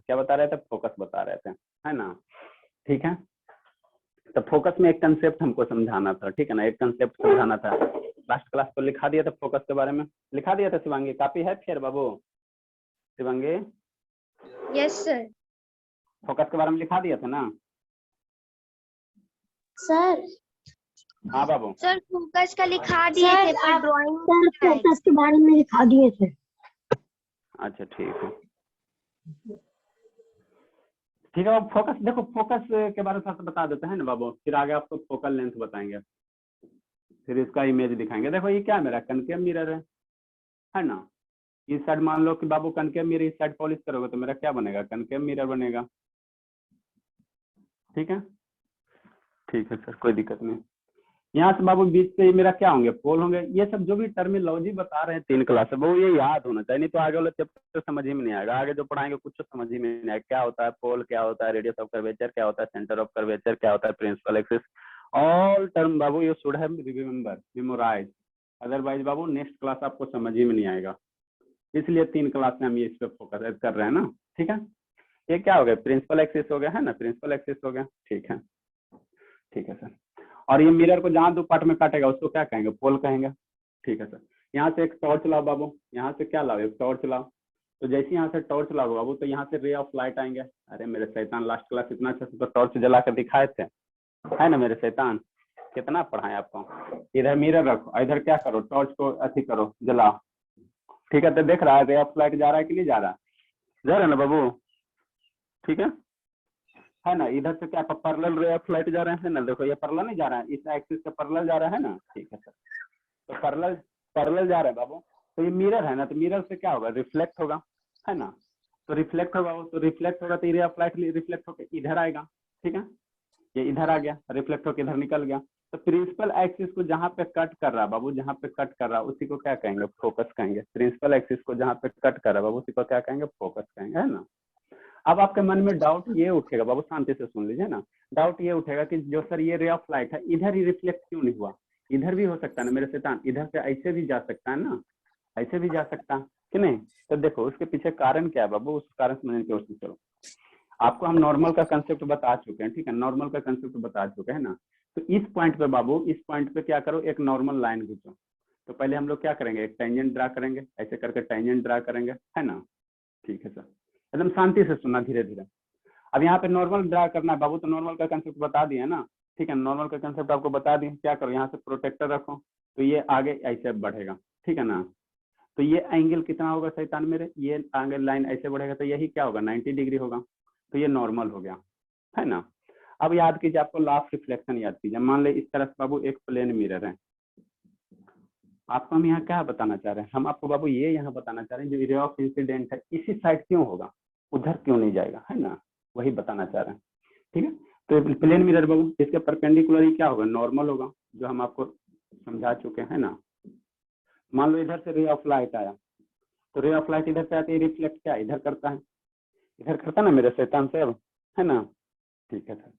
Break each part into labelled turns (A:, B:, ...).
A: क्या बता रहे थे, फोकस बता रहे थे, है ना। ठीक है, तो फोकस में एक कंसेप्ट हमको समझाना था, ठीक है ना, एक कंसेप्ट समझाना था। लास्ट क्लास को लिखा दिया था, फोकस के बारे में लिखा दिया था। शिवांगी कॉपी है फिर बाबू? Shivangi
B: yes sir.
A: फोकस के बारे में लिखा दिया था ना
B: सर
A: हाँ बाबू?
B: सर फोकस का लिखा दिए थे पर ड्राइंग
C: फोकस के बारे में लिखा दिए थे।
A: अच्छा ठीक है, ठीक है। अब फोकस देखो, फोकस के बारे में थोड़ा सा बता देते हैं ना बाबू, फिर आगे आपको फोकल लेंथ बताएंगे, फिर इसका इमेज दिखाएंगे। देखो ये क्या है, मेरा कनकेव मिरर है ना। इस साइड मान लो कि बाबू कनकेव मिरर, इस साइड पॉलिश करोगे तो मेरा क्या बनेगा, कनकेव मिरर बनेगा। ठीक है, ठीक है सर, कोई दिक्कत नहीं। यहाँ से बाबू बीच से मेरा क्या होंगे, पोल होंगे। ये सब जो भी टर्मिनोलॉजी बता रहे हैं 3 क्लास में, वो ये याद होना चाहिए, नहीं तो आगे वाला चैप्टर समझ ही में नहीं आएगा। आगे जो पढ़ाएंगे कुछ समझ ही में नहीं आएगा। क्या होता है पोल, क्या होता है रेडियस ऑफ कर्वेचर, क्या होता है सेंटर ऑफ कर्वेचर, क्या होता है प्रिंसिपल एक्सिस, ऑल टर्म बाबू you should have remember, memorise. Otherwise बाबू नेक्स्ट क्लास आपको समझ ही में नहीं आएगा। इसलिए 3 क्लास में हम ये इस पे फोकस कर रहे हैं ना। ठीक है, ये क्या हो गया, प्रिंसिपल एक्सिस हो गया, है ना, प्रिंसिपल एक्सिस हो गया। ठीक है, ठीक है सर। और ये मिरर को जहां 2 पार्ट में काटेगा उसको क्या कहेंगे, पोल कहेंगे। ठीक है सर। यहाँ से एक टॉर्च लाओ बाबू, यहाँ से क्या लाओ, एक टॉर्च लाओ। तो जैसे यहाँ से टॉर्च लाओ बाबू, तो यहाँ से रे ऑफ लाइट आएंगे। अरे मेरे शैतान, लास्ट क्लास इतना अच्छा से तो टॉर्च जला कर दिखाए थे, है ना मेरे शैतान, कितना पढ़ाए आपको। इधर मिरर रखो, इधर क्या करो, टॉर्च को अथी करो, जलाओ। ठीक है, तो देख रहा है रे ऑफ लाइट जा रहा है कि नहीं जा रहा, जा रहा है ना बाबू। ठीक है ना। इधर से क्या पैरेलल रे ऑफ लाइट जा रहे हैं ना, देखो ये पैरेलल नहीं जा रहा है, इस एक्सिस से पैरेलल जा रहा है ना। ठीक है सर, तो पैरेलल जा रहा है बाबू। तो ये मिरर है ना, तो मिरर से क्या होगा, रिफ्लेक्ट होगा, है ना। तो रिफ्लेक्ट होगा, तो रिफ्लेक्ट होगा तो रे ऑफ लाइट रिफ्लेक्ट होकर इधर आएगा। ठीक है, ये इधर आ गया, रिफ्लेक्ट होकर इधर निकल गया। तो प्रिंसिपल एक्सिस को जहां पे कट कर रहा है बाबू, जहां पे कट कर रहा है उसी को क्या कहेंगे, फोकस कहेंगे। प्रिंसिपल एक्सिस को जहां पे कट कर रहा है बाबू, उसी को क्या कहेंगे, फोकस कहेंगे, है ना। अब आपके मन में डाउट ये उठेगा बाबू, शांति से सुन लीजिए ना। डाउट ये उठेगा कि जो सर ये रे ऑफ लाइट है इधर ही रिफ्लेक्ट क्यों नहीं हुआ, इधर भी हो सकता है ना मेरे शैतान, इधर से ऐसे भी जा सकता है ना, ऐसे भी जा सकता है कि नहीं। तो देखो उसके पीछे कारण क्या है बाबू, उस कारण समझने की कोशिश करो। आपको हम नॉर्मल का कंसेप्ट बता चुके हैं, ठीक है, नॉर्मल का कंसेप्ट बता चुके हैं ना। तो इस पॉइंट पे बाबू, इस पॉइंट पे क्या करो, एक नॉर्मल लाइन खींचो। तो पहले हम लोग क्या करेंगे, एक टेंजेंट ड्रा करेंगे, ऐसे करके टेंजेंट ड्रा करेंगे, है ना। ठीक है सर, एकदम शांति से सुनना, धीरे धीरे। अब यहाँ पे नॉर्मल ड्रा करना है बाबू, तो नॉर्मल का कंसेप्ट बता दिए ना। ठीक है, नॉर्मल का कंसेप्ट आपको बता दिए। क्या करो, यहाँ से प्रोटेक्टर रखो, तो ये आगे ऐसे बढ़ेगा, ठीक है ना। तो ये एंगल कितना होगा शैतान मेरे, ये आगे लाइन ऐसे बढ़ेगा, तो यही क्या होगा, 90 डिग्री होगा। तो ये नॉर्मल हो गया, है ना। अब याद कीजिए, आपको लॉ ऑफ रिफ्लेक्शन याद कीजिए। मान ले इस तरह से बाबू एक प्लेन मिरर है। आपको हम यहाँ क्या बताना चाह रहे हैं, हम आपको बाबू ये यहाँ बताना चाह रहे हैं, जो रे ऑफ इंसिडेंट है इसी साइड क्यों होगा, उधर क्यों नहीं जाएगा, है ना, वही बताना चाह रहे हैं। ठीक है, तो प्लेन मिरर बाबू इसके परपेंडिकुलर ही क्या होगा, नॉर्मल होगा, जो हम आपको समझा चुके हैं ना। मान लो इधर से रे ऑफ लाइट आया, तो रे ऑफ लाइट इधर से आती है, रिफ्लेक्ट क्या इधर करता है, इधर करता ना मेरे शैतान से, अब है ना। ठीक है सर,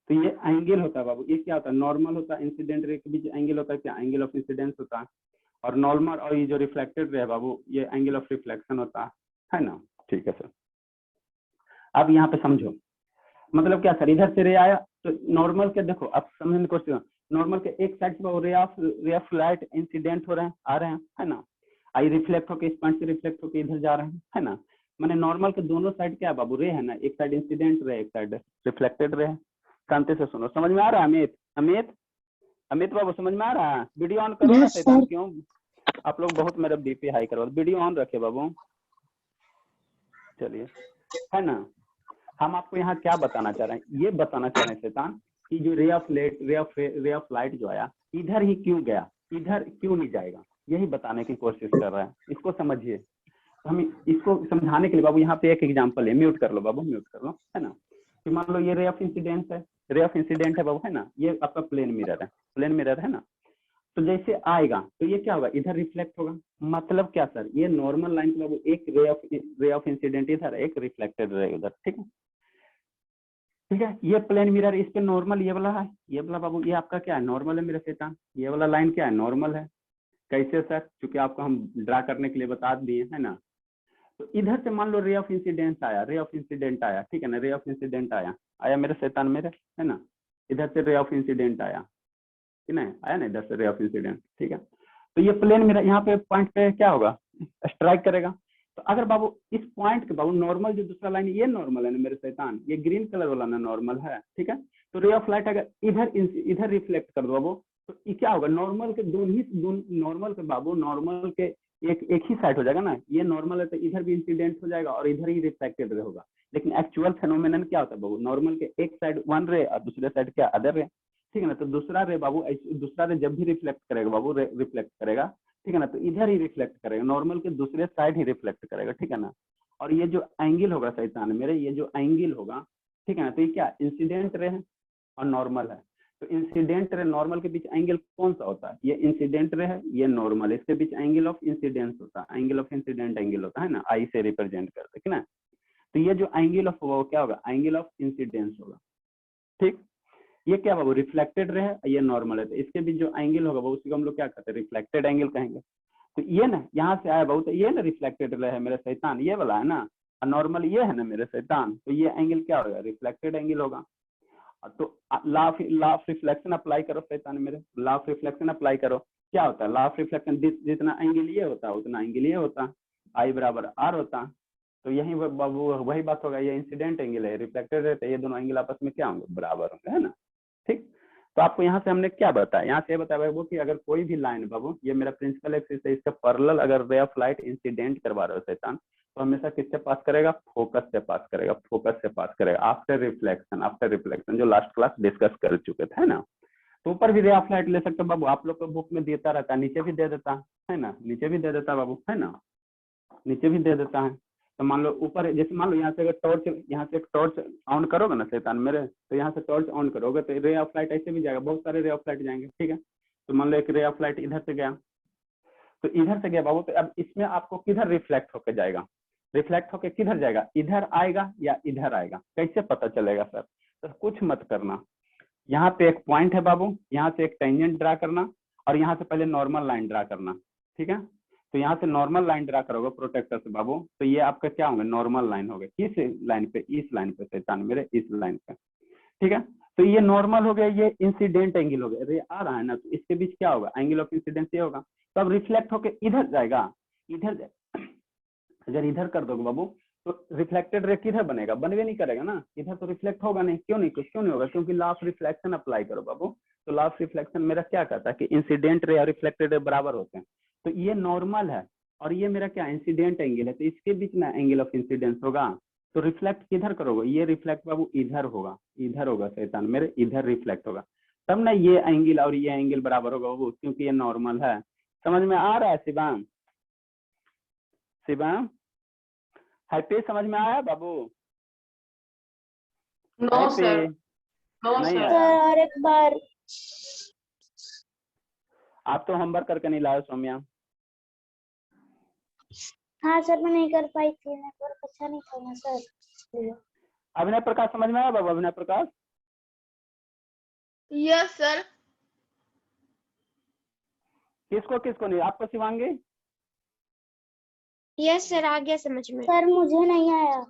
A: तो ये एंगल होता है बाबू, ये क्या होता है, नॉर्मल होता है, इंसिडेंट रे के बीच एंगल होता है, क्या एंगल ऑफ इंसिडेंस होता है। और नॉर्मल और ये जो रिफ्लेक्टेड रे है बाबू, ये एंगल ऑफ रिफ्लेक्शन होता है ना। ठीक है सर, अब यहाँ पे समझो, मतलब क्या सर, इधर से रे आया तो नॉर्मल के, देखो अब समझने की कोशिश, नॉर्मल के एक साइड से रे ऑफ लाइट इंसिडेंट हो रहे हैं, आ रहे हैं, है ना। आई रिफ्लेक्ट होकर इस पॉइंट से रिफ्लेक्ट होकर इधर जा रहे हैं, है ना। मैंने नॉर्मल के दोनों साइड क्या है बाबू, रे है ना, एक साइड इंसिडेंट रे, एक साइड रिफ्लेक्टेड रे है। शांति से सुनो, समझ में आ रहा है अमित, अमित अमित बाबू समझ में आ रहा है। वीडियो ऑन करो ना शैतान, क्यों आप लोग बहुत मेरा बीपी हाई करवा, वीडियो ऑन रखे बाबू। चलिए, है ना। हम आपको यहाँ क्या बताना चाह रहे हैं, ये बताना चाह रहे हैं शैतान कि जो रे ऑफ लाइट जो आया इधर ही क्यों गया, इधर क्यों नहीं जाएगा, यही बताने की कोशिश कर रहे हैं। इसको समझिए। तो हम इसको समझाने के लिए बाबू यहाँ पे एक एग्जांपल है, म्यूट कर लो बाबू, म्यूट कर लो, है ना। कि मान लो ये रे ऑफ इंसिडेंट है, रे ऑफ इंसिडेंट है बाबू, है ना। ये आपका प्लेन मिरर है, प्लेन मिरर है ना। तो जैसे आएगा तो ये क्या होगा, इधर रिफ्लेक्ट होगा। मतलब क्या सर, ये नॉर्मल लाइन बाबू, एक रे ऑफ इंसिडेंट इधर, एक रिफ्लेक्टेड रे उधर, ठीक है। ठीक है, ये प्लेन मिरर, इस पे नॉर्मल ये वाला है, ये वाला बाबू ये आपका क्या है, नॉर्मल है मेरा शैतान। ये वाला लाइन क्या है, नॉर्मल है। कैसे सर, क्योंकि आपको हम ड्रा करने के लिए बता दिए, है ना। तो इधर से मान लो रे ऑफ इंसिडेंट आया, रे ऑफ इंसिडेंट आया, ठीक है ना, रे ऑफ इंसिडेंट आया, आया मेरे शैतान मेरे, है ना, इधर से रे ऑफ इंसिडेंट आया, ठीक है, आया ना इधर से रे ऑफ इंसिडेंट, ठीक है। तो ये प्लेन मेरा यहाँ पे पॉइंट पे क्या होगा, स्ट्राइक करेगा। तो अगर बाबू इस पॉइंट के बाबू नॉर्मल जो दूसरा लाइन, ये नॉर्मल है ना मेरे शैतान, ये ग्रीन कलर वाला ना नॉर्मल है, ठीक है। तो रे ऑफ लाइट अगर इधर रिफ्लेक्ट कर दो बाबू, तो ये क्या होगा, नॉर्मल के नॉर्मल के बाबू, नॉर्मल के एक ही साइड हो जाएगा ना, ये नॉर्मल है तो इधर भी इंसिडेंट हो जाएगा और इधर ही रिफ्लेक्टेड रे होगा। लेकिन एक्चुअल फेनोमेनन क्या होता है बाबू, नॉर्मल के एक साइड वन रे और दूसरे साइड क्या अदर रे, ठीक है ना। तो दूसरा रे बाबू, दूसरा रे जब भी रिफ्लेक्ट करेगा बाबू, रिफ्लेक्ट करेगा, ठीक है ना, तो इधर ही रिफ्लेक्ट करेगा, नॉर्मल के दूसरे साइड ही रिफ्लेक्ट करेगा, ठीक है ना। और ये जो एंगल होगा शैतान मेरे, ये जो एंगल होगा, ठीक है ना, तो ये क्या इंसिडेंट रे है और नॉर्मल है। तो इंसिडेंट रे नॉर्मल के बीच एंगल कौन सा होता है, ये इंसिडेंट रे है, ये नॉर्मल, इसके बीच एंगल ऑफ इंसिडेंस होता है, एंगल ऑफ इंसिडेंट एंगल होता है ना, आई से रिप्रेजेंट करते हैं, ठीक है ना। तो ये जो एंगल ऑफ होगा वो क्या होगा, एंगल ऑफ इंसिडेंस होगा, ठीक। ये क्या बाबू रिफ्लेक्टेड रे है, ये नॉर्मल है, तो इसके बीच जो एंगल होगा वो उसी को हम लोग क्या कहते हैं, रिफ्लेक्टेड एंगल कहेंगे। तो ये ना यहाँ से आया बहुत, ये ना रिफ्लेक्टेड रे है मेरे शैतान, ये वाला है ना, नॉर्मल ये है ना मेरे शैतान, तो ये एंगल क्या होगा, रिफ्लेक्टेड एंगल होगा। तो लॉ ऑफ रिफ्लेक्शन अप्लाई करो शैतान मेरे, लॉ ऑफ रिफ्लेक्शन अप्लाई करो, क्या होता है लॉ ऑफ रिफ्लेक्शन, जितना एंगल ये होता है उतना एंगल ये होता है, आई बराबर आर होता। तो यही वही बात होगा, ये इंसिडेंट एंगल है, रिफ्लेक्टेड है, तो ये दोनों एंगल आपस में क्या होंगे, बराबर होंगे, है ना, ठीक। तो आपको यहाँ से हमने क्या बताया, यहाँ से बताया बाबू कि अगर कोई भी लाइन बाबू, ये मेरा प्रिंसिपल एक्सिस है, इसका पैरेलल अगर रे ऑफ लाइट इंसिडेंट करवा रहे हो शैतान, तो हमेशा किससे पास करेगा, फोकस से पास करेगा, फोकस से पास करेगा, आफ्टर रिफ्लेक्शन जो लास्ट क्लास डिस्कस कर चुके थे, है ना। तो ऊपर भी रे ऑफ लाइट ले सकते हो बाबू, आप लोग को बुक में देता रहता है, नीचे भी दे देता है ना, नीचे भी दे देता बाबू, है ना, नीचे भी दे देता है। तो मान लो ऊपर, जैसे मान लो यहाँ से अगर टॉर्च, यहाँ से एक टॉर्च ऑन करोगे ना शैतान मेरे, तो यहाँ से टॉर्च ऑन करोगे तो रे ऑफ लाइट ऐसे भी जाएगा, बहुत सारे रे ऑफ लाइट जाएंगे, ठीक है। तो मान लो एक रे ऑफ लाइट इधर से गया, तो इधर से गया बाबू, तो अब इसमें आपको किधर रिफ्लेक्ट होकर जाएगा, रिफ्लेक्ट होकर किधर जाएगा, इधर आएगा या इधर आएगा, कैसे पता चलेगा सर। तो कुछ मत करना, यहाँ पे एक पॉइंट है बाबू, यहाँ से एक टेंजेंट ड्रा करना और यहाँ से पहले नॉर्मल लाइन ड्रा करना, ठीक है। तो यहाँ से नॉर्मल लाइन ड्रा करोगे प्रोटेक्टर से बाबू, तो ये आपका क्या होंगे, नॉर्मल लाइन होगा, किस लाइन पे, इस लाइन पे शैतान मेरे, इस लाइन पे, ठीक है। तो ये नॉर्मल हो गया, ये इंसिडेंट एंगल हो गया, रे आ रहा है ना, तो इसके बीच क्या होगा, एंगल ऑफ इंसिडेंस ये होगा। तो अब रिफ्लेक्ट होकर इधर जाएगा, इधर अगर इधर कर दोगे बाबू, तो रिफ्लेक्टेड रे किधर बनेगा, बनवे नहीं करेगा ना, इधर तो रिफ्लेक्ट होगा नहीं, क्यों नहीं होगा, क्योंकि लॉ ऑफ रिफ्लेक्शन अप्लाई करो बाबू। तो लॉ ऑफ रिफ्लेक्शन मेरा क्या कहता है कि इंसिडेंट रे और रिफ्लेक्टेड रे बराबर होते हैं। तो ये नॉर्मल है और ये मेरा क्या इंसिडेंट एंगल है, तो इसके बीच में एंगल ऑफ इंसिडेंस होगा। तो रिफ्लेक्ट किधर करोगे, ये रिफ्लेक्ट बाबू इधर होगा शैतान मेरे, इधर रिफ्लेक्ट होगा, तब ना ये एंगल और ये एंगल बराबर होगा बाबू, क्योंकि ये नॉर्मल है। समझ में आ रहा है शिवांग, शिवांग हैप्पी, समझ में आया बाबू,
D: नो सर, नो
A: नहीं
D: सर।
A: आया,
C: और एक बार,
A: आप तो होमवर्क करके नहीं लाए सौम्या।
C: हाँ सर मैं नहीं कर पाई थी, नेटवर्क अच्छा नहीं था ना सर।
A: अभिनय प्रकाश समझ में आया बाबू, अभिनय प्रकाश,
D: यस सर।
A: किसको नहीं, आपको शिवांगी,
B: यस सर, आ गया समझ में।
C: सर मुझे नहीं आया।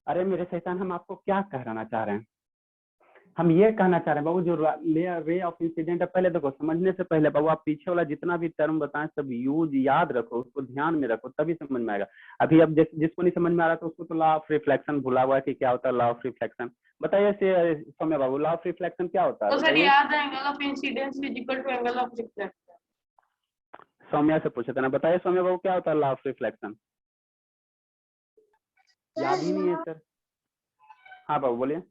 A: अरे मेरे शैतान, हम आपको क्या कहना चाह रहे हैं, हम ये कहना चाह रहे हैं बाबू, जो रे ऑफ इंसिडेंट है, पहले देखो समझने से पहले बाबू आप पीछे वाला जितना भी टर्म बताएं सब यूज याद रखो, उसको ध्यान में रखो, तभी समझ में आएगा। अभी अब जिसको नहीं समझ में आ रहा तो उसको तो लॉ ऑफ रिफ्लेक्शन भुला हुआ है कि क्या होता है लॉ ऑफ रिफ्लेक्शन, बताइए सौम्या बाबू, लॉ ऑफ रिफ्लेक्शन क्या होता है
D: तो सर
A: बताइए।
D: याद है, angle of incidence is equal to angle of reflection.
A: Soumya से पूछे थे ना, बताइए सौम्या बाबू क्या होता है लॉ ऑफ रिफ्लेक्शन, याद ही नहीं है सर। हाँ बाबू बोलिए।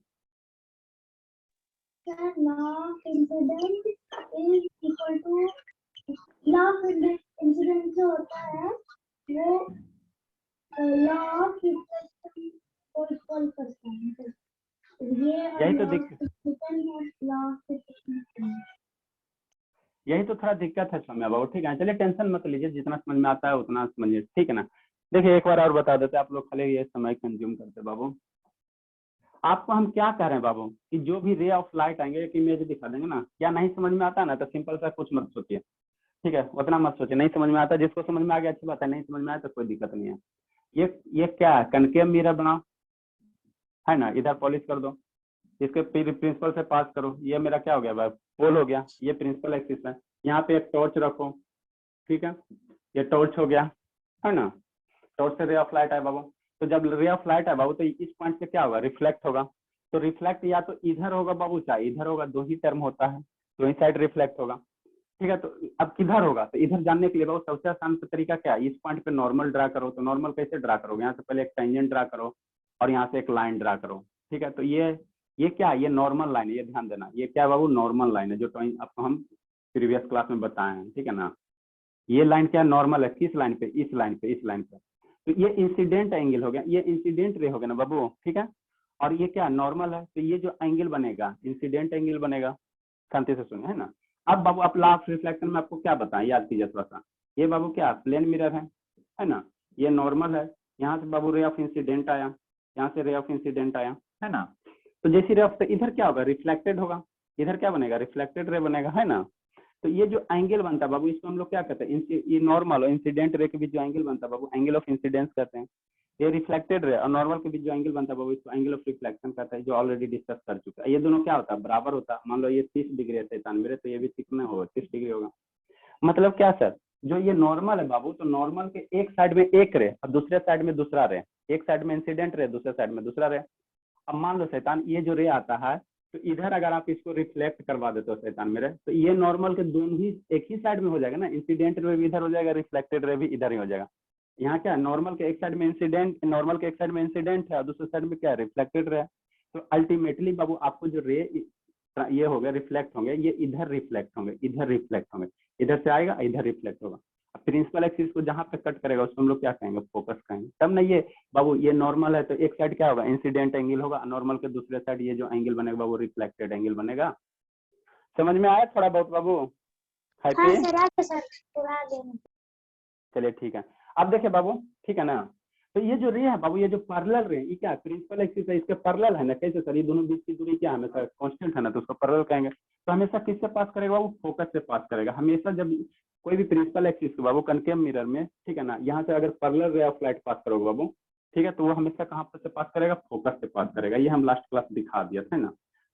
C: Law of incidence is equal to, law of incidence जो होता है वो लॉ ऑफ रिफ्लेक्शन को इक्वल करता है, ये
A: यही तो दिक्कत,
C: लॉ ऑफ रिफ्लेक्शन,
A: यही तो थोड़ा दिक्कत है सौम्या बाबू, ठीक है। चलिए टेंशन मत लीजिए, जितना समझ में आता है उतना समझिए, ठीक है ना। देखिए एक बार और बता देते, आप लोग खाली ये समय कंज्यूम करते बाबू। आपको हम क्या कह रहे हैं बाबू कि जो भी रे ऑफ लाइट आएंगे एक इमेज दिखा देंगे ना, क्या नहीं समझ में आता है ना, तो सिंपल सा कुछ मत सोचिए, ठीक है, उतना मत सोचे, नहीं समझ में आता, जिसको समझ में आ गया अच्छी बात है, नहीं समझ में आया तो कोई दिक्कत नहीं है। ये क्या है, कनकेव मिरर बनाओ, है ना, इधर पॉलिश कर दो, इसके प्रिंसिपल से पास करो, ये मेरा क्या हो गया भाई, पोल हो गया, ये प्रिंसिपल एक्सिस है। यहाँ पे एक टॉर्च रखो, ठीक है, ये टॉर्च हो गया, है ना, टॉर्च से रे ऑफ लाइट है बाबू। तो जब रे ऑफ लाइट है बाबू तो इस पॉइंट से क्या होगा, रिफ्लेक्ट होगा। तो रिफ्लेक्ट या तो इधर होगा बाबू, चाहे इधर होगा, दो ही टर्म होता है, दो ही साइड रिफ्लेक्ट होगा। ठीक है, तो अब किधर होगा, तो इधर जानने के लिए बाबू सबसे आसान तरीका क्या है, इस पॉइंट पे नॉर्मल ड्रा करो। तो नॉर्मल कैसे ड्रा करोगे, यहाँ से पहले एक टेंजेंट ड्रा करो और यहाँ से एक लाइन ड्रा करो। ठीक है, तो ये क्या है, ये नॉर्मल लाइन है, ये ध्यान देना, ये क्या है बाबू, नॉर्मल लाइन है, जो आपको हम प्रीवियस क्लास में बताए हैं। ठीक है ना, ये लाइन क्या नॉर्मल है, किस लाइन पे, इस लाइन पे, इस लाइन पे। तो ये इंसिडेंट एंगल हो गया, ये इंसिडेंट रे हो गया ना बाबू। ठीक है, और ये क्या नॉर्मल है, तो ये जो एंगल बनेगा इंसिडेंट एंगल बनेगा। शांति से सुने, है ना। अब बाबू आप लॉ ऑफ रिफ्लेक्शन में आपको क्या बताएं, याद कीजिए थोड़ा सा। ये बाबू क्या प्लेन मिरर है ना, ये नॉर्मल है, यहाँ से बाबू रे ऑफ इंसिडेंट आया, यहाँ से रे ऑफ इंसिडेंट आया, है ना। तो जैसी रे ऑफ इधर क्या होगा, रिफ्लेक्टेड होगा, इधर क्या बनेगा, रिफ्लेक्टेड रे बनेगा, है ना। तो ये जो एंगल बनता है बाबू, इसको हम लोग क्या कहते हैं, ये नॉर्मल और इंसिडेंट रे के बीच जो एंगल बनता है बाबू, एंगल ऑफ इंसिडेंस कहते हैं। ये रिफ्लेक्टेड रे और नॉर्मल के बीच जो एंगल बनता है बाबू, इसको एंगल ऑफ रिफ्लेक्शन कहता है, जो ऑलरेडी डिस्कस कर चुका है। ये दोनों क्या होता है, बराबर होता है। मान लो ये 30 डिग्री है 93, तो ये भी कितना होगा, 30 डिग्री होगा। मतलब क्या सर, जो ये नॉर्मल है बाबू, तो नॉर्मल के एक साइड में एक रे और दूसरे साइड में दूसरा रे, एक साइड में इंसिडेंट रे, दूसरे साइड में दूसरा रे। अब मान लो शैतान, ये जो रे आता है, तो इधर अगर आप इसको रिफ्लेक्ट करवा देते हो शैतान मेरे, तो ये नॉर्मल के दोनों ही एक ही साइड में हो जाएगा ना, इंसिडेंट रे भी इधर हो जाएगा, रिफ्लेक्टेड रे भी इधर ही हो जाएगा। यहाँ क्या नॉर्मल के एक साइड में इंसिडेंट, नॉर्मल के एक साइड में इंसिडेंट है और दूसरे साइड में क्या रिफ्लेक्टेड रे है। तो अल्टीमेटली बाबू आपको जो रे ये हो गया रिफ्लेक्ट होंगे, ये इधर रिफ्लेक्ट होंगे, इधर रिफ्लेक्ट होंगे, इधर से आएगा इधर रिफ्लेक्ट होगा। प्रिंसिपल एक्सिस को जहां पे कट करेगा उसको हम लोग क्या कहेंगे, फोकस कहेंगे। तब ना ये बाबू, ये नॉर्मल है तो एक साइड क्या होगा, इंसिडेंट एंगल होगा, नॉर्मल के दूसरे साइड ये जो एंगल बनेगा वो रिफ्लेक्टेड एंगल बनेगा। समझ में आया थोड़ा बहुत बाबू,
C: हाँ
A: हैप्पी।
C: सर, आगे सर, पूरा आगे।
A: चलिए ठीक है, अब देखिए बाबू, ठीक है ना। तो ये जो रे है बाबू, ये जो पैरेलल रे, ये क्या प्रिंसिपल एक्सिस है, इसके पैरेलल है ना। कैसे सर, ये दोनों बीच की दूरी क्या हमेशा कांस्टेंट है ना, तो उसको पैरेलल कहेंगे। तो हमेशा किससे पास करेगा बाबू, फोकस से पास करेगा हमेशा। जब कोई भी प्रिंसिपल एक्सिस को बाबू कनकेव मिरर में, ठीक है ना, यहाँ से अगर parallel ray of light pass करोगे बाबू, ठीक है, तो वो हमेशा कहाँ पर से पास करेगा, फोकस से पास करेगा। ये हम लास्ट क्लास दिखा दिया था ना,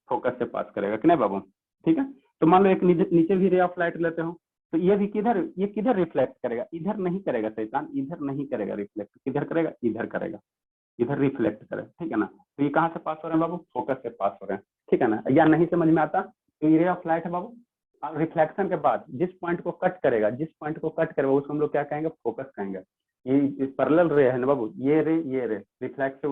A: फोकस से पास करेगा कि नहीं बाबू। ठीक है, तो मान लो एक नीचे भी रे ऑफ लाइट लेते हो, तो ये भी किधर, ये किधर रिफ्लेक्ट करेगा, इधर नहीं करेगा शैतान, इधर नहीं करेगा रिफ्लेक्ट, किधर करेगा, इधर करेगा, इधर रिफ्लेक्ट करेगा। ठीक है ना, तो ये कहाँ से पास हो रहे हैं बाबू, फोकस से पास हो रहे हैं। ठीक है ना, या नहीं समझ में आता तो ये रे ऑफ लाइट है बाबू, रिफ्लेक्शन के बाद जिस पॉइंट को कट करेगा, जिस पॉइंट को कट करेगा उसको हम लोग क्या कहेंगे, फोकस कहेंगे। ये पैरेलल रे है ना बाबू, ये रे रिफ्लेक्ट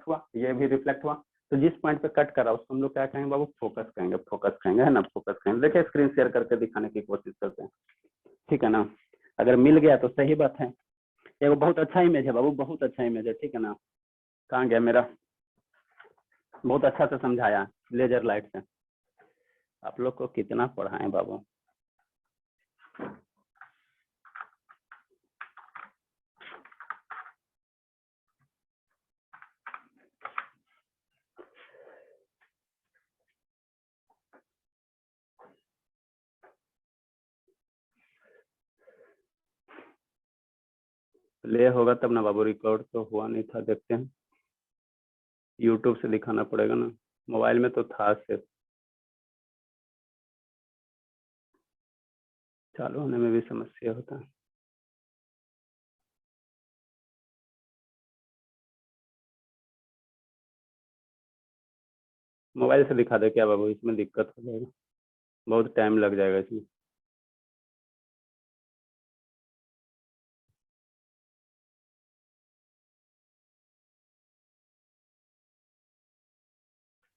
A: हुआ, ये भी रिफ्लेक्ट हुआ, तो जिस पॉइंट पे कट करा उसको हम लोग क्या कहेंगे बाबू, फोकस कहेंगे, फोकस कहेंगे, है ना, फोकस कहेंगे। देखिए स्क्रीन शेयर करके दिखाने की कोशिश करते हैं, ठीक है ना। अगर मिल गया तो सही बात है। ये बहुत अच्छा इमेज है बाबू, बहुत अच्छा इमेज है, ठीक है ना। कहाँ गया मेरा, बहुत अच्छा से समझाया लेजर लाइट से। आप लोग को कितना पढ़ाएं बाबू। ले होगा तब ना बाबू, रिकॉर्ड तो हुआ नहीं था, देखते हैं यूट्यूब से दिखाना पड़ेगा ना, मोबाइल में तो था सिर्फ, चालू होने में भी समस्या होता है। मोबाइल से दिखा दे क्या बाबू, इसमें दिक्कत हो जाएगा, बहुत टाइम लग जाएगा इसमें।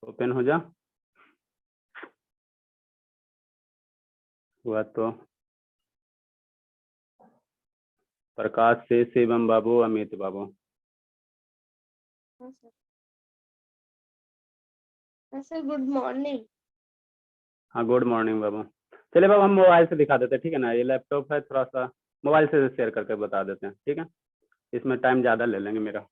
A: ओपन हो जा, हुआ तो प्रकाश से शिवम बाबू, अमित बाबू।
B: Sir good morning.
A: हाँ गुड मॉर्निंग बाबू। चलिए बाबू हम मोबाइल से दिखा देते हैं, ठीक है ना। ये लैपटॉप है, थोड़ा सा मोबाइल से शेयर करके बता देते हैं, ठीक है। इसमें टाइम ज़्यादा ले लेंगे मेरा।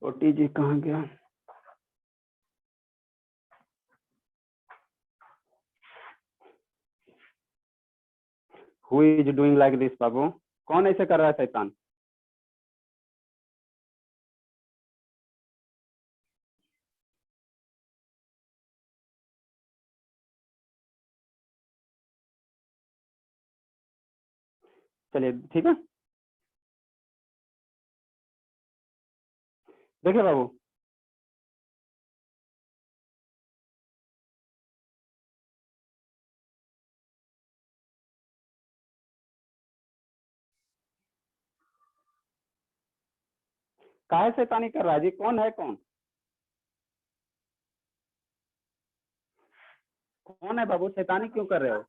A: छोटी जी कहाँ गया? Who is doing like this बाबू? कौन ऐसे कर रहा है शैतान? चलिए ठीक है, देखिए बाबू, काहे शैतानी कर रहा है जी? कौन है कौन? कौन है बाबू? शैतानी क्यों कर रहे हो?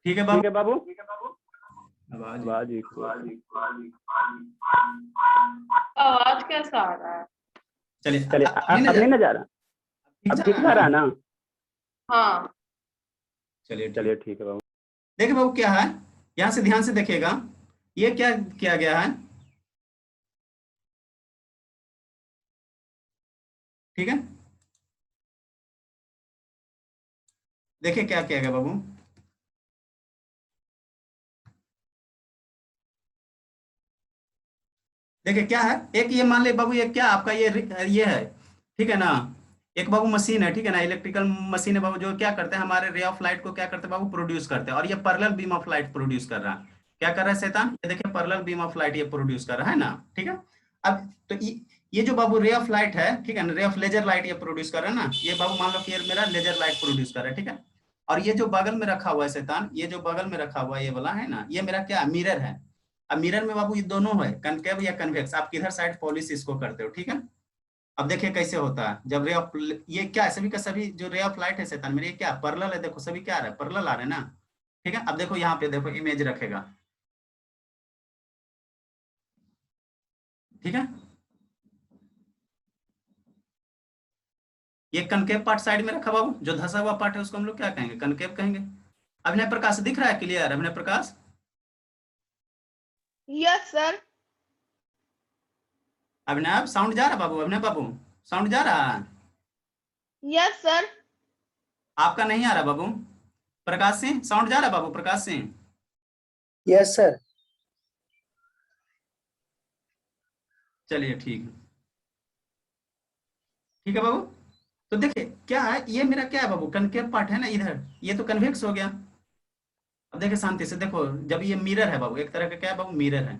E: ठीक है
A: ठीक
E: बाबू।
A: है बाबू।
E: आवाज
D: आवाज कैसा आ रहा है?
E: चलिए
A: चलिए, अब नहीं ना जा रहा? अब ठीक जा रहा है ना?
D: हाँ
A: चलिए ठीक है बाबू।
E: देखिए बाबू क्या है, यहाँ से ध्यान से देखिएगा, ये क्या किया गया है, ठीक है। देखिए क्या किया गया बाबू, देखिए क्या है, एक ये मान ले बाबू, ये क्या आपका ये है, ठीक है ना। एक बाबू मशीन है, ठीक है ना, इलेक्ट्रिकल मशीन है बाबू, जो क्या करते हैं हमारे रे ऑफ लाइट को क्या करते हैं बाबू, प्रोड्यूस करते हैं। और ये parallel beam of light produce कर रहा है। क्या कर रहा है शैतान? ये देखिए पैरेलल बीम ऑफ लाइट ये प्रोड्यूस कर रहा है ना, ठीक है। अब तो ये जो बाबू रे ऑफ लाइट है, ठीक है ना, रे ऑफ लेजर लाइट ये प्रोड्यूस कर रहा है ना। ये बाबू मान लो कि ये मेरा लेजर लाइट प्रोड्यूस कर रहा है, ठीक है। और ये जो बगल में रखा हुआ है शैतान, ये जो बगल में रखा हुआ है ये वाला है ना, ये मेरा क्या मिरर है। अब मिरर में बाबू ये दोनों है, कनकेव या कन्वेक्स, आप किधर साइड पॉलिश इसको करते हो, ठीक है। अब देखिए कैसे होता है जब रे ऑफ, ये क्या है, सभी का सभी जो रे ऑफ लाइट है शैतान मेरे, ये क्या पैरेलल है, देखो सभी क्या आ रहा है, पैरेलल आ रहे हैं ना, ठीक है। अब देखो यहाँ पे देखो इमेज रखेगा, ठीक है। ये कनकेव पार्ट साइड में रखा बाबू, जो धसा हुआ पार्ट है उसको हम लोग क्या कहेंगे, कनकेव कहेंगे। अभिनय प्रकाश दिख रहा है क्लियर? अभिनय प्रकाश,
B: यस सर।
E: अभिनय साउंड जा रहा है बाबू? अभिनय बाबू साउंड जा रहा है?
B: Yes sir.
E: आपका नहीं आ रहा बाबू। प्रकाश सिंह साउंड जा रहा है बाबू? Prakash Singh,
F: yes sir.
E: चलिए ठीक है, ठीक है बाबू। तो देखिए क्या है, ये मेरा क्या है बाबू, कनकेव पार्ट है ना इधर, ये तो कन्वेक्स हो गया। अब देखिए शांति से देखो, जब ये मिरर है बाबू, एक तरह का क्या है बाबू, मिरर है।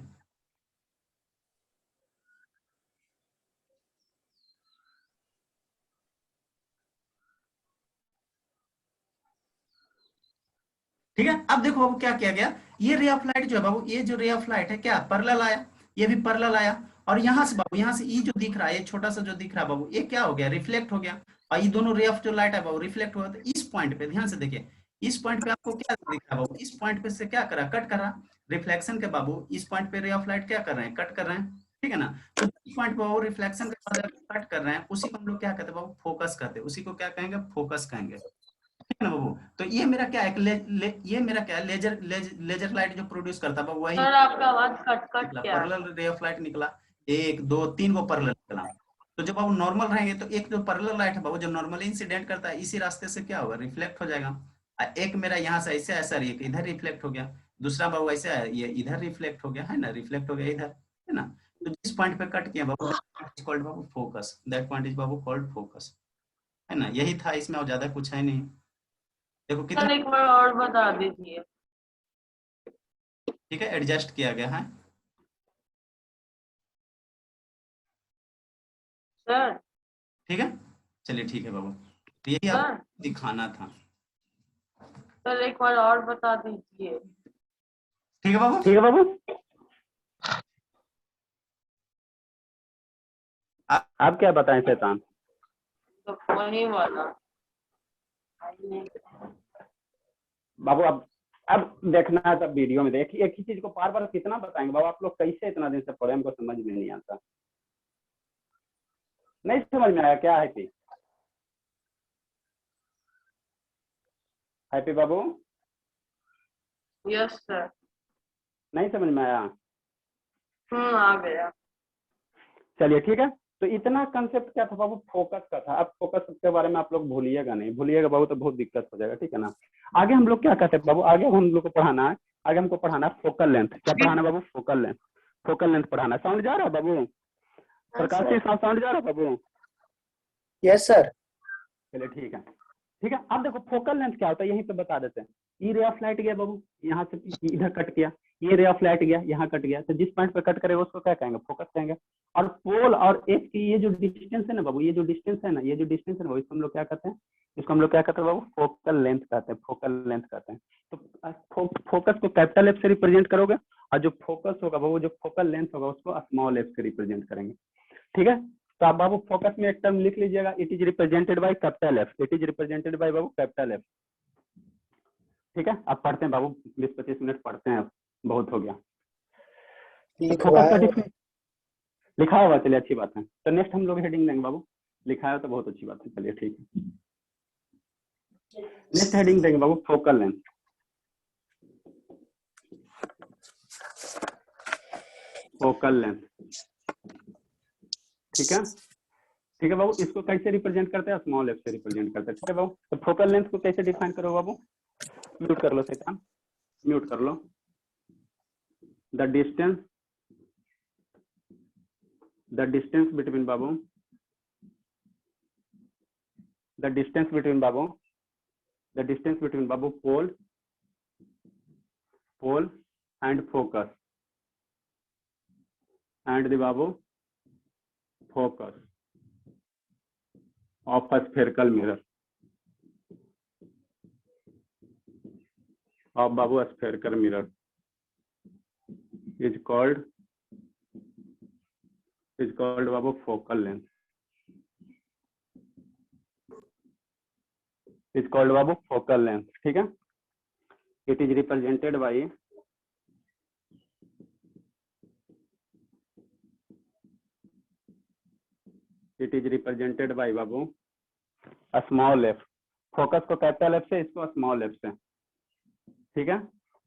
E: ठीक है। अब देखो बाबू क्या किया गया, ये रे ऑफ लाइट जो है बाबू, ये जो रे ऑफ लाइट है क्या पैरेलल आया, ये भी पैरेलल आया। और यहाँ से बाबू, यहाँ से ये जो दिख रहा है, ये छोटा सा जो दिख रहा है बाबू, ये क्या हो गया, रिफ्लेक्ट हो गया। और ये दोनों रे ऑफ जो लाइट है बाबू रिफ्लेक्ट हुआ। तो इस पॉइंट पे ध्यान से देखिए, इस पॉइंट पे आपको क्या दिख रहा है बाबू, इस पॉइंट पे से क्या करा, कट करा रिफ्लेक्शन के बाबू, इस पॉइंट पे रे ऑफ लाइट क्या कर रहे हैं, कट कर रहे हैं, ठीक है ना। तो इस पॉइंट पे बाबू रिफ्लेक्शन के बाद कट कर रहे हैं, उसी को हम लोग क्या कहते हैं बाबू, फोकस कहते हैं, उसी को क्या कहेंगे, फोकस कहेंगे, ठीक है ना बाबू। तो ये मेरा क्या है, ये मेरा क्या है, लेजर लाइट जो प्रोड्यूस करता है वही
D: सर आपका आवाज कट कट क्या है?
E: पैरेलल रे ऑफ लाइट निकला, 1 2 3 को पैरेलल निकला। तो जब बाबू नॉर्मल रहेंगे तो एक जो पैरेलल लाइट है बाबू, जो नॉर्मली इंसिडेंट करता है इसी रास्ते से क्या होगा, रिफ्लेक्ट हो जाएगा। एक मेरा यहाँ से ऐसे ऐसा एक इधर रिफ्लेक्ट हो गया, दूसरा बाबू ऐसे ये इधर रिफ्लेक्ट हो गया, है ना, रिफ्लेक्ट हो गया इधर, है ना। तो जिस पॉइंट पे कट किया बाबू, कॉल्ड बाबू फोकस, दैट पॉइंट इज बाबू कॉल्ड फोकस, है ना। यही था इसमें, और ज्यादा कुछ है नहीं। देखो
D: सर
E: कितना
D: एक बार और बता दीजिए।
E: ठीक है, एडजस्ट किया गया है
D: सर
E: ठीक है। चलिए ठीक है बाबू, तो यही
D: सर
E: आपको दिखाना था,
D: सर एक बार और बता दीजिए।
E: ठीक है बाबू।
A: ठीक है बाबू। आप क्या बताएं शैतान?
D: तो वही वाला
A: बाबू अब देखना है तब वीडियो में देखिए, एक ही चीज को बार बार कितना बताएंगे बाबू, आप लोग कैसे इतना दिन से पढ़े, हमको समझ में नहीं आता, नहीं समझ में आया क्या है कि हैप्पी बाबू
D: यस सर।
A: नहीं समझ में आया?
D: आ गया।
A: चलिए ठीक है। तो इतना कंसेप्ट क्या था बाबू, फोकस का था। अब फोकस के बारे में आप लोग भूलिएगा नहीं, भूलिएगा बाबू तो बहुत दिक्कत हो जाएगा, ठीक है ना। आगे हम लोग क्या करते हैं बाबू, आगे हम लोग को पढ़ाना है, आगे हमको पढ़ाना है फोकल लेंथ। क्या पढ़ाना है बाबू? Focal length. फोकल लेंथ पढ़ाना है। साउंड जा रहा है बाबू? प्रकाश जी साउंड जा रहा है बाबू?
F: Yes sir.
A: चलिए ठीक है। ठीक है, अब देखो फोकल लेंथ क्या होता है यहीं पे बता देते हैं। ई रे ऑफ लाइट गया बाबू, यहाँ से इधर कट किया, ये रे ऑफ लाइट गया, यहाँ कट गया, तो जिस पॉइंट पे कट करेगा उसको क्या कहेंगे? फोकस कहेंगे। और पोल और एज की ये जो डिस्टेंस है ना बाबू, ये जो डिस्टेंस है ना, ये जो डिस्टेंस है ना, इसको हम लोग क्या कहते हैं? इसको हम लोग क्या कहते हैं बाबू? फोकल लेंथ कहते हैं। फोकल लेंथ कहते हैं। तो फोकस को कैपिटल एफ से रिप्रेजेंट करोगे, और जो फोकस होगा बाबू, जो फोकल लेंथ होगा उसको स्मॉल एफ से रिप्रेजेंट करेंगे, ठीक है। तो आप बाबू फोकस में एक टर्म लिख लीजिएगा, it is represented by capital F. It is represented by Babu capital F, ठीक है। अब पढ़ते हैं बाबू, 20-25 मिनट पढ़ते हैं, अब बहुत हो गया।
F: लिखवाया
A: फोकस का लिखा होगा, चलिए अच्छी बात है। तो नेक्स्ट हम लोग हेडिंग देंगे बाबू, लिखा है तो बहुत अच्छी बात है, चलिए ठीक है। नेक्स्ट हेडिंग देंगे बाबू फोकल लेंथ। फोकल लेंथ, ठीक है। ठीक है बाबू, इसको कैसे रिप्रेजेंट करते हैं? स्मॉल एफ से रिप्रेजेंट करते हैं, ठीक है बाबू। तो फोकल लेंथ को कैसे डिफाइन करो बाबू? म्यूट कर लो शैतान, म्यूट कर लो। द डिस्टेंस बिटवीन बाबू, द डिस्टेंस बिटवीन बाबू, द डिस्टेंस बिटवीन बाबू pole and focus and the बाबू focus of a spherical mirror, of babu a spherical mirror is called babu focal length, is called babu focal length, ठीक है। it is represented by Babu small F. Focus को capital F से, इसको small F से, ठीक है।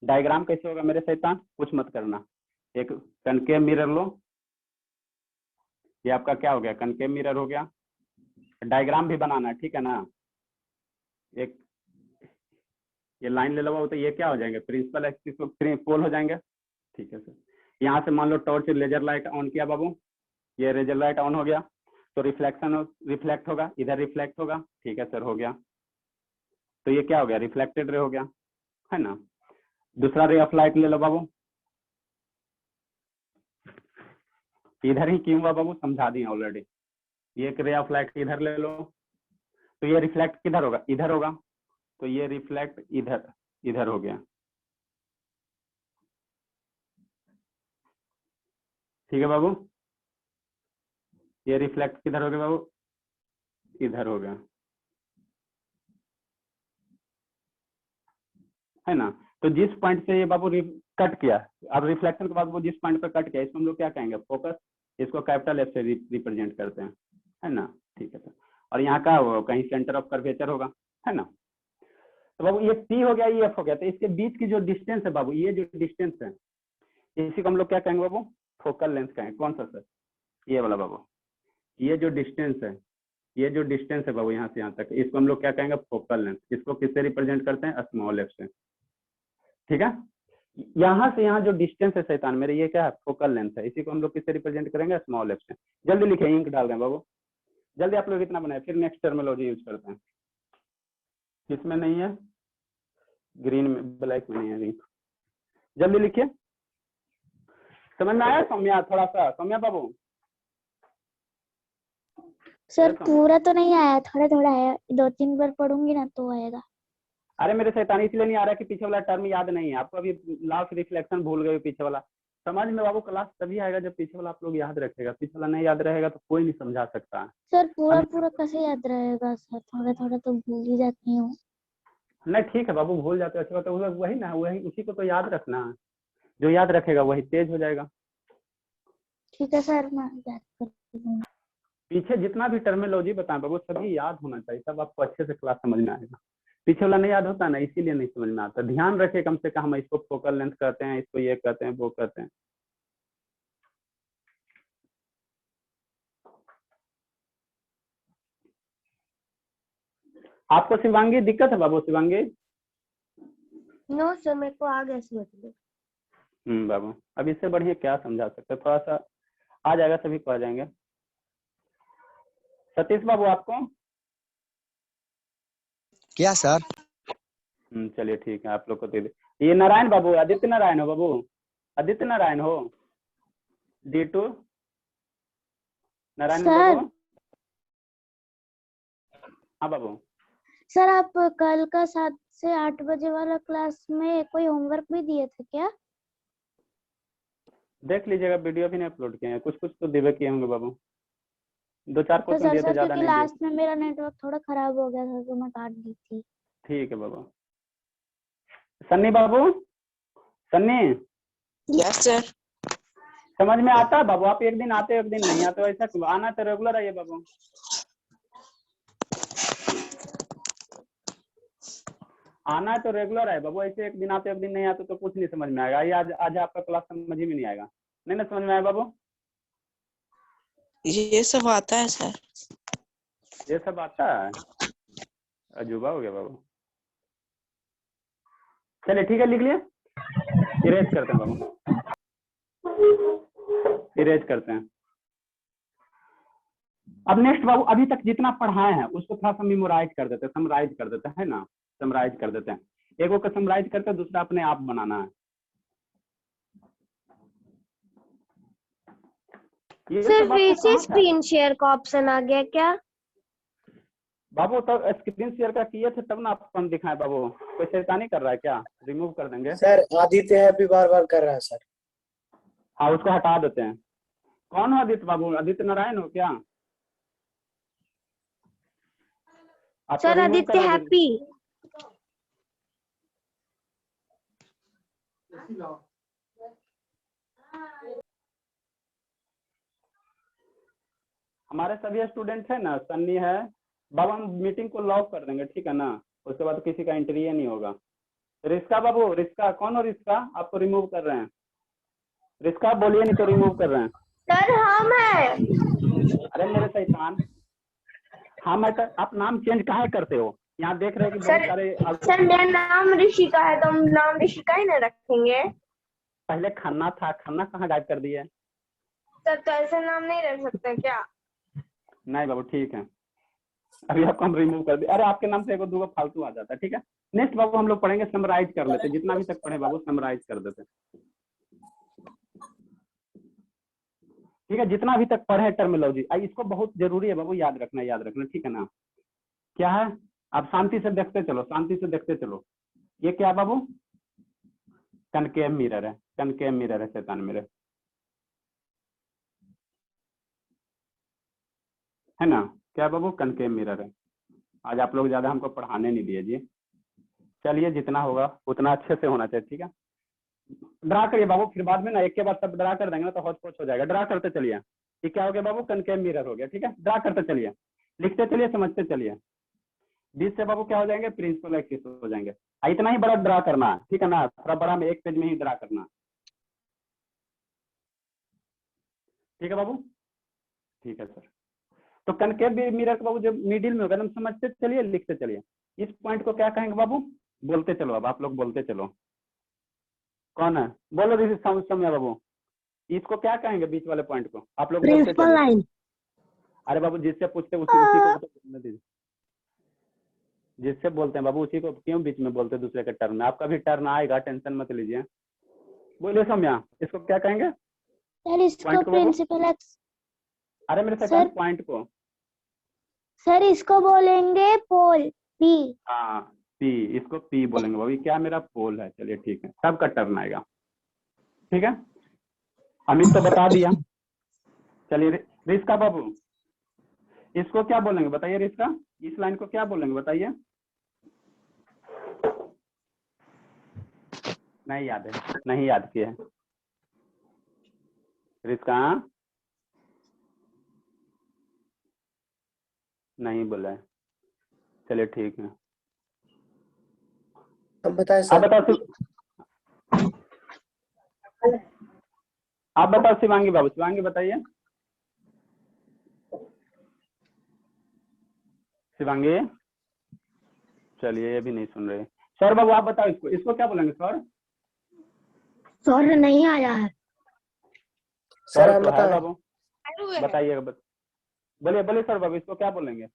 A: Diagram कैसे होगा मेरे शैतान? कुछ मत करना। एक कनकेव मिरर लो, ये आपका क्या हो गया? कनकेव मिरर हो गया। डायग्राम भी बनाना है, ठीक है ना। एक ये लाइन ले लो, तो ये क्या हो जाएंगे? प्रिंसिपल एक्सिस पोल हो जाएंगे, ठीक है सर। यहाँ से मान लो टॉर्च लेजर लाइट ऑन किया बाबू, ये लेजर लाइट ऑन हो गया, तो रिफ्लेक्ट होगा, इधर रिफ्लेक्ट होगा, ठीक है सर, हो गया। तो ये क्या हो गया? रिफ्लेक्टेड रे हो गया, है ना। दूसरा रे ऑफ लाइट ले लो बाबू, इधर ही क्यों हुआ बाबू? समझा दिए ऑलरेडी। ये एक रे ऑफ लाइट इधर ले लो, तो ये रिफ्लेक्ट किधर होगा? इधर होगा, तो ये रिफ्लेक्ट इधर हो गया, ठीक है बाबू। ये रिफ्लेक्ट किधर हो गया बाबू? इधर हो गया, है ना। तो जिस पॉइंट से ये बाबू कट किया, अब रिफ्लेक्शन के बाद वो जिस पॉइंट पे कट किया, इसको हम लोग क्या कहेंगे? फोकस। इसको कैपिटल एफ से रिप्रेजेंट करते हैं, है ना, ठीक है सर। और यहाँ का कहीं सेंटर ऑफ कर्वेचर होगा, है ना। तो बाबू ये टी हो गया, ये एफ हो गया, तो इसके बीच की जो डिस्टेंस है बाबू, ये जो डिस्टेंस है, इसी को हम लोग क्या कहेंगे बाबू? फोकल लेंथ कहेंगे। कौन सा सर? ये वाला बाबू। ये जो डिस्टेंस है, ये जो डिस्टेंस है बाबू यहाँ से यहाँ तक, इसको हम लोग क्या कहेंगे? Focal length. इसको किससे रिप्रेजेंट करते हैं? स्मॉल एफ से, ठीक है। यहाँ से यहाँ जो डिस्टेंस है शैतान मेरे, ये क्या है? फोकल लेंथ है। इसी को हम लोग किससे रिप्रेजेंट करेंगे? स्मॉल एफ से। जल्दी लिखे, इंक डाल दें बाबू, जल्दी। आप लोग इतना बनाए, फिर नेक्स्ट टर्मिनोलॉजी यूज करते हैं। किसमें नहीं है? ग्रीन में, ब्लैक में नहीं है इंक। जल्दी लिखिए। समझ में आया सौम्या? थोड़ा सा सौम्या बाबू।
C: सर पूरा तो नहीं आया, थोड़ा थोड़ा आया, 2-3 बार पढ़ूंगी ना तो आएगा।
A: अरे मेरे शैतान इसलिए नहीं आ रहा कि पीछे वाला टर्म याद नहीं है आपको, अभी लास्ट रिफ्लेक्शन भूल गए पीछे वाला। समझ में बाबू क्लास तभी आएगा जब पीछे वाला आप लोग याद रखेगा। पीछे वाला नहीं याद रहेगा तो कोई नहीं समझा सकता।
C: सर पूरा कैसे याद रहेगा सर? थोड़ा थोड़ा तो भूल ही जाती हूँ।
A: नहीं ठीक है बाबू, भूल जाते अच्छी बात है, वही ना, वही उसी को तो याद रखना। जो याद रखेगा वही तेज हो जाएगा।
C: ठीक है सर, मैं याद कर दूंगी।
A: पीछे जितना भी टर्मिनोलॉजी बताएं बाबू, सभी याद होना चाहिए, तब आपको अच्छे से क्लास समझ में आएगा। पीछे वाला नहीं याद होता ना, इसीलिए नहीं समझ में आता। ध्यान रखे कम से कम, हम इसको फोकल लेंथ कहते हैं, इसको ये कहते हैं, वो कहते हैं। आपको शिवांगी दिक्कत है बाबू? शिवांगी
C: नो सर, मेरे को आ गया समझ में।
A: बाबू अब इससे बढ़िया क्या समझा सकते, थोड़ा सा आ जाएगा, सभी को आ जाएंगे। सतीश बाबू आपको?
G: क्या सर?
A: चलिए ठीक है, आप लोग को दे दे। ये नारायण बाबू, आदित्य नारायण हो बाबू? आदित्य नारायण हो? D2 Narayan
C: sir.
A: बाबू? हाँ बाबू।
C: सर आप कल का 7 से 8 बजे वाला क्लास में कोई होमवर्क भी दिए थे क्या?
A: देख लीजिएगा, वीडियो भी नहीं अपलोड किए हैं, कुछ कुछ तो दिवे किए होंगे बाबू, 2-4
C: तो
A: क्वेश्चन
C: सर
A: दिए थे, ज्यादा
C: क्योंकि
A: नहीं दिए।
C: लास्ट में मेरा नेटवर्क थोड़ा खराब हो गया था तो मैं काट दी थी।
A: ठीक है बाबू। सन्नी बाबू, सन्नी
B: यस सर।
A: समझ में आता है बाबू? आप एक दिन आते हो एक दिन नहीं आते हो, ऐसा क्यों? आना तो रेगुलर आइए बाबू। आना है तो रेगुलर है बाबू, ऐसे एक दिन आते एक दिन नहीं आते तो कुछ नहीं समझ में आएगा। ये आज आज आपका क्लास समझ ही में नहीं आएगा, नहीं ना समझ में आया बाबू?
B: ये सब आता है सर।
A: ये सब आता है, अजूबा हो गया बाबू। चलिए ठीक है, लिख लिए, इरेज करते हैं बाबू, इरेज करते हैं। अब नेक्स्ट बाबू, अभी तक जितना पढ़ाए हैं उसको थोड़ा सा मेमोराइज कर देते हैं, समराइज कर देते हैं ना, समराइज कर देते हैं। एक को समराइज करते हैं, दूसरा अपने आप बनाना है।
C: सर फिर से स्क्रीन शेयर का ऑप्शन आ गया क्या?
A: बाबू तो स्क्रीन शेयर का किए थे तब ना आपको हम दिखाएं बाबू, कोई शैतानी कर रहा है क्या? रिमूव कर देंगे
F: सर। आदित्य है भी बार बार कर रहा है सर।
A: हाँ, उसको हटा देते हैं। कौन हो आदित्य बाबू? आदित्य नारायण हो क्या? आपको
C: सर
A: remove
C: आदित्य
A: कर देंगे।
C: हैप्पी।
A: हमारे सभी स्टूडेंट है ना, सन्नी है बाबू, हम मीटिंग को लॉक कर देंगे, ठीक है ना? उसके बाद किसी का एंट्री नहीं होगा। रिस्का बाबू, रिस्का कौन हो? रिस्का आपको रिमूव कर रहे हैं। रिस्का बोलिए, नहीं तो रिमूव कर रहे हैं।
C: सर हम है।
A: अरे मेरे शैतान, हाँ मैं आप नाम चेंज काहे करते हो? यहाँ देख रहे हो कि बहुत
C: सर
A: सारे।
C: सर मेरा नाम ऋषिका है तो हम नाम ऋषिका ही ना रखेंगे।
A: पहले खन्ना था, खन्ना कहाँ गायब कर दिए?
C: सर तो ऐसा नाम नहीं रख सकते क्या?
A: नहीं बाबू ठीक है, अभी आपको हम रिमूव कर दिए। अरे आपके नाम से 1-2 फालतू आ जाता है, ठीक है। नेक्स्ट बाबू हम लोग पढ़ेंगे, समराइज कर लेते, जितना भी तक पढ़े बाबू समराइज कर देते, ठीक है। जितना भी तक पढ़े टर्मिनोलॉजी, इसको बहुत जरूरी है बाबू, याद रखना, याद रखना, ठीक है ना? क्या है? आप शांति से देखते चलो, शांति से देखते चलो। ये क्या है बाबू? कनकेव मिरर है, कनकेव मिरर है, शैतान मिरर है ना? क्या बाबू? कनकेव मिरर है। आज आप लोग ज्यादा हमको पढ़ाने नहीं दिए जी। चलिए जितना होगा उतना अच्छे से होना चाहिए, ठीक है। ड्रा करिए बाबू, फिर बाद में ना एक के बाद सब ड्रा कर देंगे ना तो हौच पौच हो जाएगा। ड्रा करते चलिए। ये क्या हो गया बाबू? कनकेव मिरर हो गया, ठीक है। ड्रा करते चलिए, लिखते चलिए, समझते चलिए। 20 से बाबू क्या हो जाएंगे? प्रिंसिपल एक्सिस हो जाएंगे। इतना ही बड़ा ड्रा करना है, ठीक है ना? थोड़ा बड़ा में एक पेज में ही ड्रा करना, ठीक है बाबू? ठीक है सर। तो कनकेव मिरर बाबू जो मिडिल में होगा ना, समझते चलिए, लिखते चलिए। इस पॉइंट को क्या कहेंगे बाबू? बोलते चलो, अब आप लोग बोलते चलो। कौन है? बोलो दीदी, समय बाबू, इसको क्या कहेंगे? बीच वाले पॉइंट को आप लोग बोलते चलिए।
C: लाइन।
A: अरे बाबू जिससे पूछते उसी को तो बोलने दीजिए। जिससे बोलते हैं बाबू उसी को क्यों बीच में बोलते दूसरे के टर्न में? आपका भी टर्न आएगा, टेंशन मत लीजिए। बोलिए सौम्या, इसको क्या कहेंगे?
C: सर इसको प्रिंसिपल एक्स।
A: अरे मेरे
C: सर
A: पॉइंट को
C: सर इसको बोलेंगे पोल पी।
A: हाँ पी, इसको पी बोलेंगे बाबू। क्या मेरा पोल है? चलिए ठीक है, सबका टर्न आएगा, ठीक है। अमित तो बता दिया। चलिए रिस्का बाबू, इसको क्या बोलेंगे बताइए? रिस्का, इस लाइन को क्या बोलेंगे बताइए? नहीं याद है, नहीं याद किया है रिस्का? नहीं बोला है, चलिए ठीक है।
F: हम बताएं
A: आप
F: सर।
A: बताओ आप बताओ शिवांगी बाबू, शिवांगी बताइए। शिवांगी, चलिए ये भी नहीं सुन रहे। सौरभ बाबू आप बताओ, इसको इसको क्या बोलेंगे सौरभ?
C: सर नहीं आया है।
F: सर
A: सौरभ
F: हम
A: तो है
F: बताएं।
A: बाबू, बताइएगा बोलिए बोलिए सौरभ बाबू, इसको क्या बोलेंगे?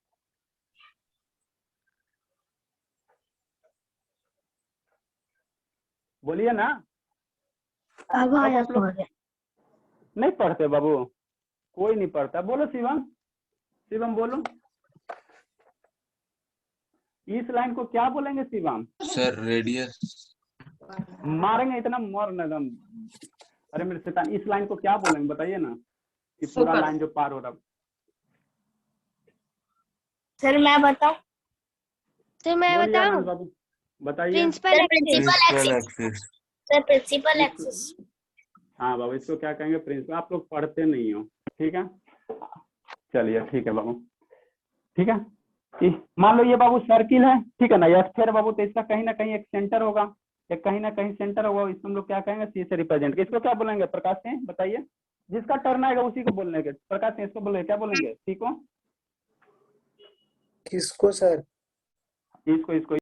A: बोलिए ना।
C: अब आया
A: आप लोग
C: सर।
A: नहीं पढ़ते बाबू, कोई नहीं पढ़ता। बोलो शिवम, शिवम बोलो, इस लाइन को क्या बोलेंगे शिवम?
G: Sir radius.
A: मारेंगे इतना मारना एकदम। अरे मेरे शैतान, इस लाइन को क्या बोलेंगे बताइए ना, कि पूरा
D: फोकस।
A: लाइन जो पार हो रहा।
C: सर मैं बताऊं? सर मैं
A: बोलिए
C: बताऊं?
A: आनंद बाबू, बताइए।
C: Principal
G: principal axis.
C: Sir principal axis.
A: हाँ बाबू, इसको क्या कहेंगे? प्रिंसिपल। आप लोग पढ़ते नहीं हो, ठीक है। चलिए ठीक है बाबू, ठीक है। मान लो ये बाबू सर्किल है, ठीक है ना, या स्फीयर बाबू, तो इसका कहीं ना कहीं एक सेंटर होगा, एक कहीं ना कहीं सेंटर होगा। इसको हम लोग क्या कहेंगे? सी से रिप्रेजेंट। इसको क्या बोलेंगे प्रकाश सिंह बताइए? जिसका टर्न आएगा उसी को बोलने के। प्रकाश सिंह इसको बोलेंगे, क्या बोलेंगे? ठीक हो?
F: किसको सर?
A: इसको इसको